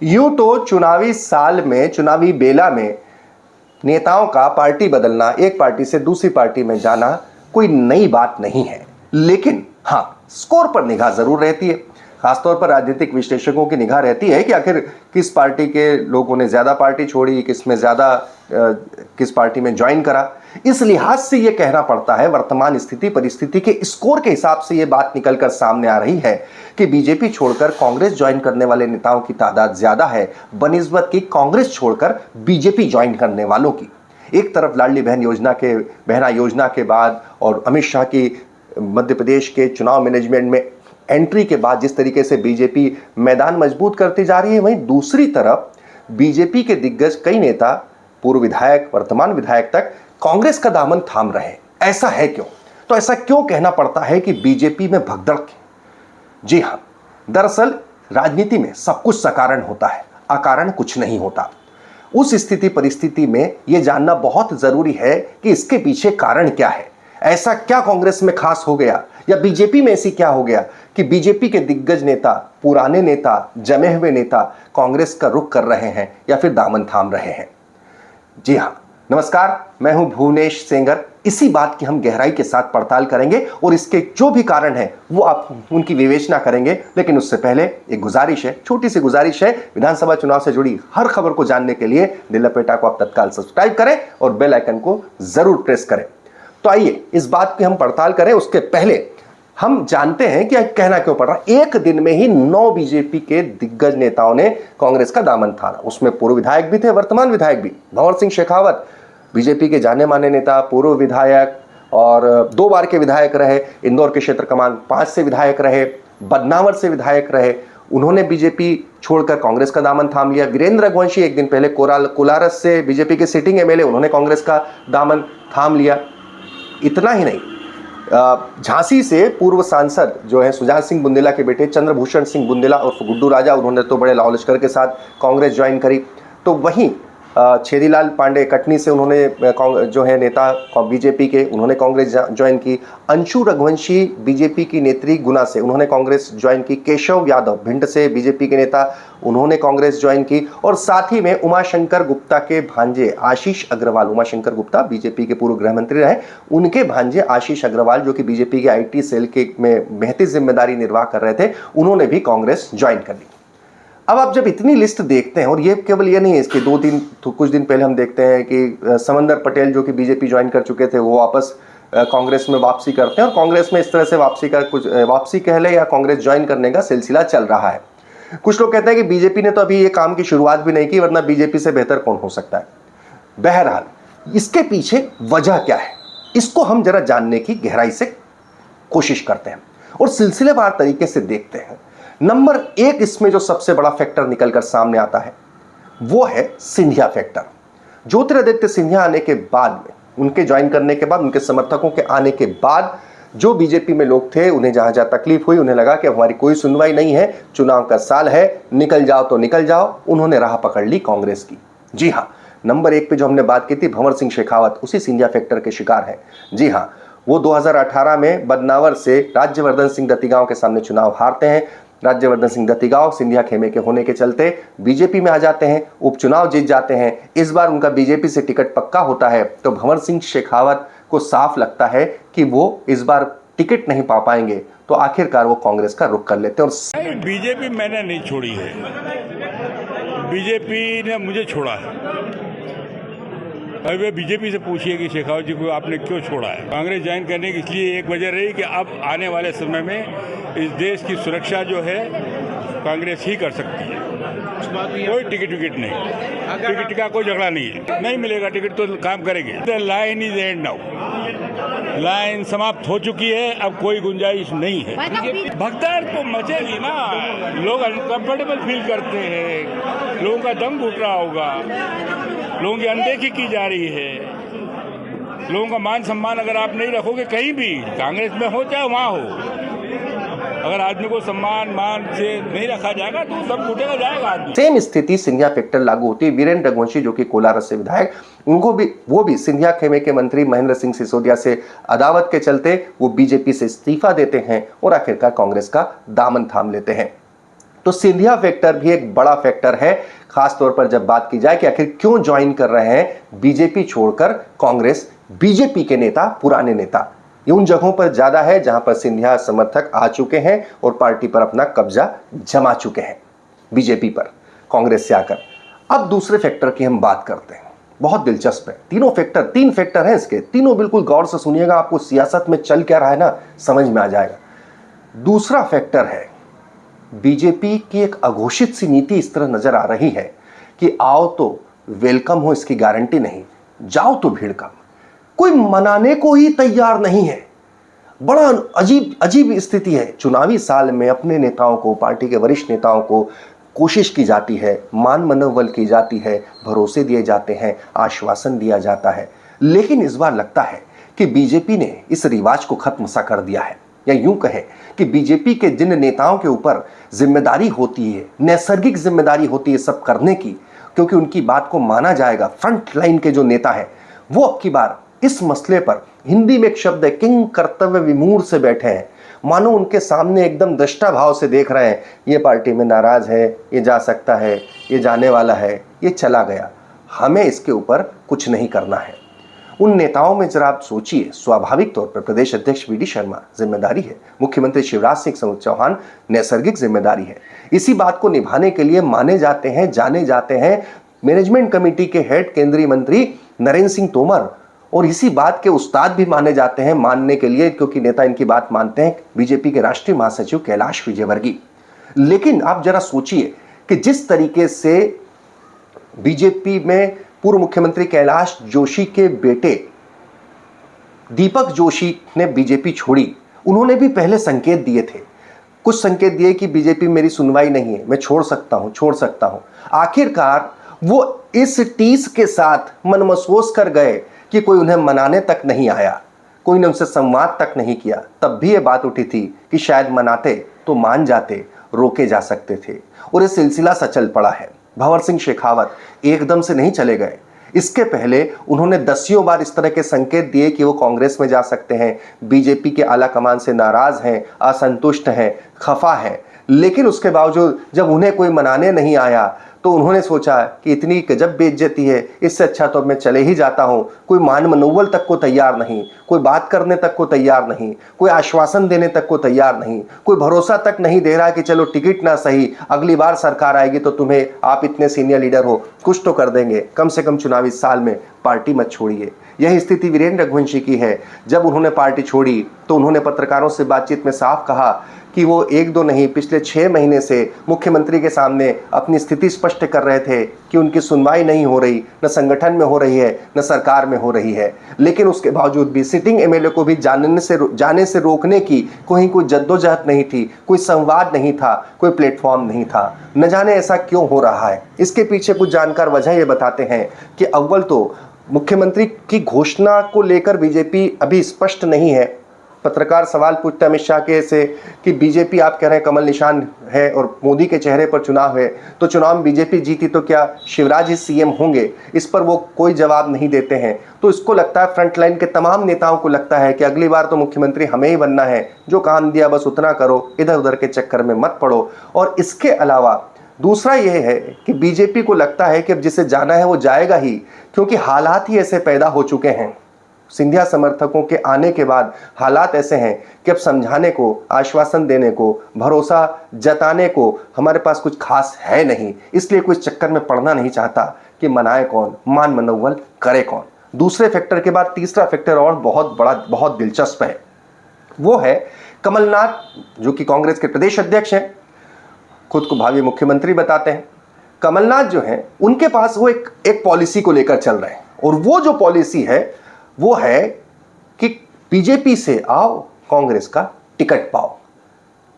यूं तो चुनावी साल में, चुनावी बेला में नेताओं का पार्टी बदलना, एक पार्टी से दूसरी पार्टी में जाना कोई नई बात नहीं है। लेकिन हां, स्कोर पर निगाह जरूर रहती है। खासतौर पर राजनीतिक विश्लेषकों की निगाह रहती है कि आखिर किस पार्टी के लोगों ने ज्यादा पार्टी छोड़ी, किस पार्टी में ज्वाइन करा। इस लिहाज से यह कहना पड़ता है, वर्तमान स्थिति परिस्थिति के स्कोर के हिसाब से यह बात निकलकर सामने आ रही है कि बीजेपी छोड़कर कांग्रेस ज्वाइन करने वाले नेताओं की तादाद ज्यादा है बनिस्बत की कांग्रेस छोड़कर बीजेपी ज्वाइन करने वालों की। एक तरफ लाडली बहना योजना के बाद और अमित शाह की मध्य प्रदेश के चुनाव मैनेजमेंट में एंट्री के बाद जिस तरीके से बीजेपी मैदान मजबूत करती जा रही है, वहीं दूसरी तरफ बीजेपी के दिग्गज कई नेता, पूर्व विधायक, वर्तमान विधायक तक कांग्रेस का दामन थाम रहे हैं। ऐसा है क्यों? तो ऐसा क्यों कहना पड़ता है कि बीजेपी में भगदड़? जी हां, दरअसल राजनीति में सब कुछ सकारण होता है, अकारण कुछ नहीं होता। उस स्थिति परिस्थिति में यह जानना बहुत जरूरी है कि इसके पीछे कारण क्या है। ऐसा क्या कांग्रेस में खास हो गया या बीजेपी में ऐसी क्या हो गया कि बीजेपी के दिग्गज नेता, पुराने नेता, जमे हुए नेता कांग्रेस का रुख कर रहे हैं या फिर दामन थाम रहे हैं। जी हां, नमस्कार, मैं हूं भुवनेश सेंगर। इसी बात की हम गहराई के साथ पड़ताल करेंगे और इसके जो भी कारण है वो आप उनकी विवेचना करेंगे। लेकिन उससे पहले एक गुजारिश है, छोटी सी गुजारिश है। विधानसभा चुनाव से जुड़ी हर खबर को जानने के लिए दिल लपेटा को आप तत्काल सब्सक्राइब करें और बेल आइकन को जरूर प्रेस करें। तो आइए इस बात की हम पड़ताल करें। उसके पहले हम जानते हैं कि कहना क्यों पड़ रहा है। एक दिन में ही 9 बीजेपी के दिग्गज नेताओं ने कांग्रेस का दामन थामा। उसमें पूर्व विधायक भी थे, वर्तमान विधायक भी। भंवर सिंह शेखावत बीजेपी के जाने माने नेता, पूर्व विधायक और 2 बार के विधायक रहे। इंदौर के क्षेत्र क्रमांक 5 से विधायक रहे, बदनावर से विधायक रहे। उन्होंने बीजेपी छोड़कर कांग्रेस का दामन थाम लिया। वीरेंद्र रघुवंशी एक दिन पहले कोलारस से बीजेपी के सिटिंग एमएलए, उन्होंने कांग्रेस का दामन थाम लिया। इतना ही नहीं, झांसी से पूर्व सांसद जो है सुजान सिंह बुंदेला के बेटे चंद्रभूषण सिंह बुंदेला और गुड्डू राजा, उन्होंने तो बड़े लाव लश्कर के साथ कांग्रेस ज्वाइन करी। तो वहीं छेदीलाल पांडे कटनी से उन्होंने जो है नेता बीजेपी के, उन्होंने कांग्रेस ज्वाइन की। अंशु रघुवंशी बीजेपी की नेत्री गुना से, उन्होंने कांग्रेस ज्वाइन की। केशव यादव भिंड से बीजेपी के नेता, उन्होंने कांग्रेस ज्वाइन की। और साथ ही में उमाशंकर गुप्ता के भांजे आशीष अग्रवाल, उमाशंकर गुप्ता बीजेपी के पूर्व गृह मंत्री रहे, उनके भांजे आशीष अग्रवाल जो कि बीजेपी के आईटी सेल के में महती जिम्मेदारी निर्वाह कर रहे थे, उन्होंने भी कांग्रेस ज्वाइन कर ली। अब आप जब इतनी लिस्ट देखते हैं, और ये केवल ये नहीं है, इसके कुछ दिन पहले हम देखते हैं कि समंदर पटेल जो कि बीजेपी ज्वाइन कर चुके थे, वो वापस कांग्रेस में वापसी करते हैं और कांग्रेस में इस तरह से वापसी कह ले या कांग्रेस ज्वाइन करने का सिलसिला चल रहा है। कुछ लोग कहते हैं कि बीजेपी ने तो अभी ये काम की शुरुआत भी नहीं की, वरना बीजेपी से बेहतर कौन हो सकता है। बहरहाल इसके पीछे वजह क्या है, इसको हम जरा जानने की गहराई से कोशिश करते हैं और सिलसिलेवार तरीके से देखते हैं। नंबर 1 इसमें जो सबसे बड़ा फैक्टर निकलकर सामने आता है वो है सिंधिया फैक्टर। ज्योतिरादित्य सिंधिया आने के बाद में, उनके ज्वाइन करने के बाद, उनके समर्थकों के आने के बाद जो बीजेपी में लोग थे, उन्हें जहां जहां तकलीफ हुई, उन्हें लगा कि हमारी कोई सुनवाई नहीं है, चुनाव का साल है, निकल जाओ तो निकल जाओ, उन्होंने राह पकड़ ली कांग्रेस की। जी हां, नंबर 1 पे जो हमने बात की थी, भंवर सिंह शेखावत उसी सिंधिया फैक्टर के शिकार है। जी हां, वो 2018 में बदनावर से राज्यवर्धन सिंह दत्तीगांव के सामने चुनाव हारते हैं। राज्यवर्धन सिंह दत्तीगांव सिंधिया खेमे के होने के चलते बीजेपी में आ जाते हैं, उपचुनाव जीत जाते हैं। इस बार उनका बीजेपी से टिकट पक्का होता है, तो भंवर सिंह शेखावत को साफ लगता है कि वो इस बार टिकट नहीं पा पाएंगे, तो आखिरकार वो कांग्रेस का रुख कर लेते हैं। और बीजेपी मैंने नहीं छोड़ी है, बीजेपी ने मुझे छोड़ा है। अभी बीजेपी से पूछिए कि शेखावत जी को आपने क्यों छोड़ा है। कांग्रेस ज्वाइन करने की इसलिए एक वजह रही कि अब आने वाले समय में इस देश की सुरक्षा जो है कांग्रेस ही कर सकती है। कोई टिकट विकेट नहीं, टिकट का कोई झगड़ा नहीं है, नहीं मिलेगा टिकट तो काम करेंगे। Line is and now, line समाप्त हो चुकी है, अब कोई गुंजाइश नहीं है। भगदड़ तो मचेगी ना, लोग अनकंफर्टेबल फील करते हैं, लोगों का दम घुट रहा होगा, लोगों की अनदेखी की जा रही है, लोगों का मान सम्मान अगर आप नहीं रखोगे कहीं भी, कांग्रेस में हो चाहे वहाँ हो, अगर आदमी को सम्मान मान से नहीं रखा जाएगा तो सब टूटेगा जाएगा आदमी। सेम स्थिति सिंधिया फैक्टर लागू होती है। वीरेंद्र रघुवंशी जो कि कोलारस से विधायक, वो भी सिंधिया खेमे के मंत्री महेंद्र सिंह सिसोदिया से अदावत के चलते वो बीजेपी से इस्तीफा देते हैं और आखिरकार कांग्रेस का दामन थाम लेते हैं। तो सिंधिया फैक्टर भी एक बड़ा फैक्टर है, खासतौर पर जब बात की जाए कि आखिर क्यों ज्वाइन कर रहे हैं बीजेपी छोड़कर कांग्रेस। बीजेपी के नेता, पुराने नेता, ये उन जगहों पर ज्यादा है जहां पर सिंधिया समर्थक आ चुके हैं और पार्टी पर अपना कब्जा जमा चुके हैं बीजेपी पर, कांग्रेस से आकर। अब दूसरे फैक्टर की हम बात करते हैं, बहुत दिलचस्प है। तीन फैक्टर हैं इसके, तीनों बिल्कुल गौर से सुनिएगा, आपको सियासत में चल क्या रहा है ना समझ में आ जाएगा। दूसरा फैक्टर है बीजेपी की एक अघोषित सी नीति इस तरह नजर आ रही है कि आओ तो वेलकम हो इसकी गारंटी नहीं, जाओ तो भीड़ कम। कोई मनाने को ही तैयार नहीं है। बड़ा अजीब स्थिति है। चुनावी साल में अपने नेताओं को, पार्टी के वरिष्ठ नेताओं को कोशिश की जाती है, मान मनोबल की जाती है, भरोसे दिए जाते हैं, आश्वासन दिया जाता है, लेकिन इस बार लगता है कि बीजेपी ने इस रिवाज को खत्म सा कर दिया है। या यूं कहें कि बीजेपी के जिन नेताओं के ऊपर जिम्मेदारी होती है, नैसर्गिक जिम्मेदारी होती है सब करने की, क्योंकि उनकी बात को माना जाएगा, फ्रंट लाइन के जो नेता हैं वो अब की बार इस मसले पर, हिंदी में एक शब्द है, किंग कर्तव्य विमूढ़ से बैठे हैं। मानो उनके सामने एकदम दृष्टा भाव से देख रहे हैं, ये पार्टी में नाराज है, ये जा सकता है, ये जाने वाला है, ये चला गया, हमें इसके ऊपर कुछ नहीं करना है। उन नेताओं में जरा आप सोचिए, स्वाभाविक तौर पर प्रदेश अध्यक्ष वी डी शर्मा जिम्मेदारी है, मुख्यमंत्री शिवराज सिंह चौहान नैसर्गिक जिम्मेदारी है। इसी बात को निभाने के लिए माने जाते हैं, जाने जाते हैं मैनेजमेंट कमेटी के हेड केंद्रीय मंत्री नरेंद्र सिंह तोमर, और इसी बात के उस्ताद भी माने जाते हैं मानने के लिए, क्योंकि नेता इनकी बात मानते हैं, बीजेपी के राष्ट्रीय महासचिव कैलाश विजयवर्गीय। लेकिन आप जरा सोचिए कि जिस तरीके से बीजेपी में पूर्व मुख्यमंत्री कैलाश जोशी के बेटे दीपक जोशी ने बीजेपी छोड़ी, उन्होंने भी पहले संकेत दिए थे, कुछ संकेत दिए कि बीजेपी मेरी सुनवाई नहीं है, मैं छोड़ सकता हूं। आखिरकार वो इस टीस के साथ मनमसोस कर गए कि कोई उन्हें मनाने तक नहीं आया, कोई ने उनसे संवाद तक नहीं किया। तब भी ये बात उठी थी कि शायद मनाते तो मान जाते, रोके जा सकते थे, और ये सिलसिला सचल पड़ा है। भंवर सिंह शेखावत एकदम से नहीं चले गए, इसके पहले उन्होंने दसियों बार इस तरह के संकेत दिए कि वो कांग्रेस में जा सकते हैं, बीजेपी के आला कमान से नाराज हैं, असंतुष्ट हैं, खफा हैं। लेकिन उसके बावजूद जब उन्हें कोई मनाने नहीं आया तो उन्होंने सोचा कि इतनी गजब बेइज्जती है, इससे अच्छा तो मैं चले ही जाता हूं। कोई मान मनोबल तक को तैयार नहीं, कोई बात करने तक को तैयार नहीं, कोई आश्वासन देने तक को तैयार नहीं, कोई भरोसा तक नहीं दे रहा कि चलो टिकट ना सही, अगली बार सरकार आएगी तो तुम्हें, आप इतने सीनियर लीडर हो, कुछ तो कर देंगे, कम से कम चुनावी साल में पार्टी मत छोड़िए। यही स्थिति वीरेंद्र रघुवंशी की है। जब उन्होंने पार्टी छोड़ी तो उन्होंने पत्रकारों से बातचीत में साफ कहा कि वो एक दो नहीं, पिछले 6 महीने से मुख्यमंत्री के सामने अपनी स्थिति स्पष्ट कर रहे थे कि उनकी सुनवाई नहीं हो रही, न संगठन में हो रही है, न सरकार में हो रही है। लेकिन उसके बावजूद भी सिटिंग एमएलए को भी जाने से रोकने की कोई जद्दोजहद नहीं थी, कोई संवाद नहीं था, कोई प्लेटफॉर्म नहीं था। न जाने ऐसा क्यों हो रहा है। इसके पीछे कुछ जानकार वजह ये बताते हैं कि अव्वल तो मुख्यमंत्री की घोषणा को लेकर बीजेपी अभी स्पष्ट नहीं है। पत्रकार सवाल पूछते अमित शाह के से कि बीजेपी, आप कह रहे हैं कमल निशान है और मोदी के चेहरे पर चुनाव है, तो चुनाव में बीजेपी जीती तो क्या शिवराज ही सीएम होंगे? इस पर वो कोई जवाब नहीं देते हैं। तो इसको लगता है, फ्रंट लाइन के तमाम नेताओं को लगता है कि अगली बार तो मुख्यमंत्री हमें ही बनना है, जो काम दिया बस उतना करो, इधर उधर के चक्कर में मत पड़ो। और इसके अलावा दूसरा यह है कि बीजेपी को लगता है कि अब जिसे जाना है वो जाएगा ही, क्योंकि हालात ही ऐसे पैदा हो चुके हैं। सिंधिया समर्थकों के आने के बाद हालात ऐसे हैं कि अब समझाने को, आश्वासन देने को, भरोसा जताने को हमारे पास कुछ खास है नहीं। इसलिए कोई चक्कर में पड़ना नहीं चाहता कि मनाए कौन, मान मनोबल करे कौन। दूसरे फैक्टर के बाद तीसरा फैक्टर और बहुत बड़ा, बहुत दिलचस्प है। वो है कमलनाथ, जो कि कांग्रेस के प्रदेश अध्यक्ष हैं, खुद को भावी मुख्यमंत्री बताते हैं। कमलनाथ जो हैं, उनके पास वो एक पॉलिसी को लेकर चल रहे हैं, और वो जो पॉलिसी है वो है कि बीजेपी से आओ, कांग्रेस का टिकट पाओ।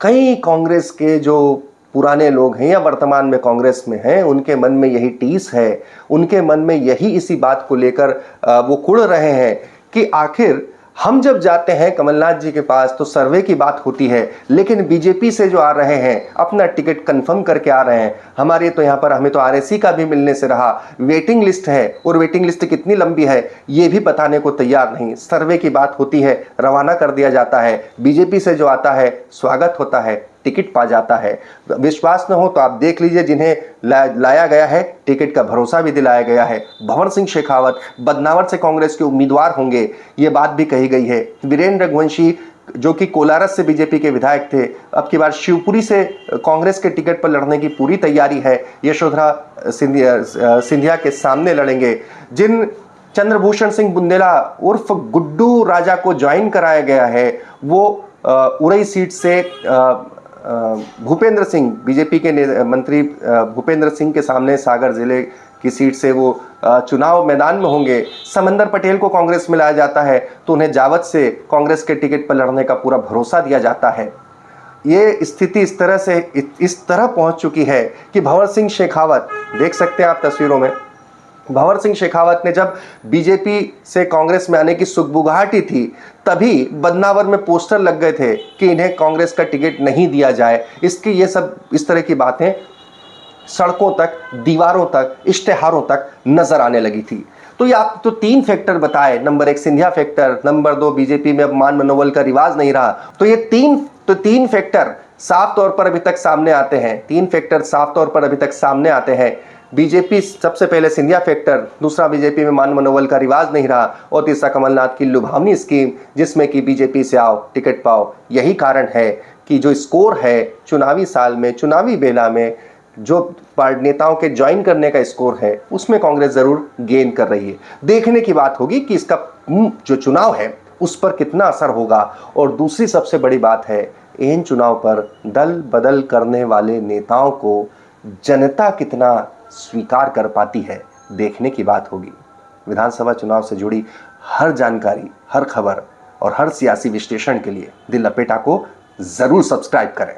कई कांग्रेस के जो पुराने लोग हैं या वर्तमान में कांग्रेस में हैं, उनके मन में यही टीस है, उनके मन में यही इसी बात को लेकर वो कुढ़ रहे हैं कि आखिर हम जब जाते हैं कमलनाथ जी के पास तो सर्वे की बात होती है, लेकिन बीजेपी से जो आ रहे हैं अपना टिकट कंफर्म करके आ रहे हैं। हमारे तो यहाँ पर, हमें तो आरएसी का भी मिलने से रहा, वेटिंग लिस्ट है, और वेटिंग लिस्ट कितनी लंबी है ये भी बताने को तैयार नहीं। सर्वे की बात होती है, रवाना कर दिया जाता है। बीजेपी से जो आता है स्वागत होता है, टिकट पा जाता है। विश्वास न हो तो आप देख लीजिए, जिन्हें लाया गया है, टिकट का भरोसा भी दिलाया गया है। भंवर सिंह शेखावत बदनावर से कांग्रेस के उम्मीदवार होंगे, ये बात भी कही गई है। वीरेंद्र रघुवंशी जो कि कोलारस से बीजेपी के विधायक थे, अब की बार शिवपुरी से कांग्रेस के टिकट पर लड़ने की पूरी तैयारी है। यशोधरा सिंधिया के सामने लड़ेंगे। जिन चंद्रभूषण सिंह बुंदेला उर्फ गुड्डू राजा को ज्वाइन कराया गया है, वो उरई सीट से भूपेंद्र सिंह, बीजेपी के मंत्री भूपेंद्र सिंह के सामने सागर जिले की सीट से वो चुनाव मैदान में होंगे। समंदर पटेल को कांग्रेस में लाया जाता है तो उन्हें जावत से कांग्रेस के टिकट पर लड़ने का पूरा भरोसा दिया जाता है। ये स्थिति इस तरह पहुंच चुकी है कि भंवर सिंह शेखावत, देख सकते हैं आप तस्वीरों में, भंवर सिंह शेखावत ने जब बीजेपी से कांग्रेस में आने की सुगबुगाहटी थी, तभी बदनावर में पोस्टर लग गए थे कि इन्हें कांग्रेस का टिकट नहीं दिया जाए। इस तरह की बातें सड़कों तक, दीवारों तक, इश्तेहारों तक नजर आने लगी थी। तो ये आप तो 3 फैक्टर बताए, number 1 Scindia factor, number 2 BJP में अब मान मनोबल का रिवाज नहीं रहा। तो ये तीन फैक्टर साफ तौर पर अभी तक सामने आते हैं। 3 फैक्टर साफ तौर पर अभी तक सामने आते हैं। बीजेपी सबसे पहले सिंधिया फैक्टर, दूसरा बीजेपी में मान मनोबल का रिवाज नहीं रहा, और तीसरा कमलनाथ की लुभावनी स्कीम जिसमें कि बीजेपी से आओ टिकट पाओ। यही कारण है कि जो स्कोर है चुनावी साल में, चुनावी बेला में, जो नेताओं के ज्वाइन करने का स्कोर है, उसमें कांग्रेस जरूर गेन कर रही है। देखने की बात होगी कि इसका जो चुनाव है उस पर कितना असर होगा। और दूसरी सबसे बड़ी बात है, इन चुनाव पर दल बदल करने वाले नेताओं को जनता कितना स्वीकार कर पाती है, देखने की बात होगी। विधानसभा चुनाव से जुड़ी हर जानकारी, हर खबर और हर सियासी विश्लेषण के लिए दिल लपेटा को जरूर सब्सक्राइब करें।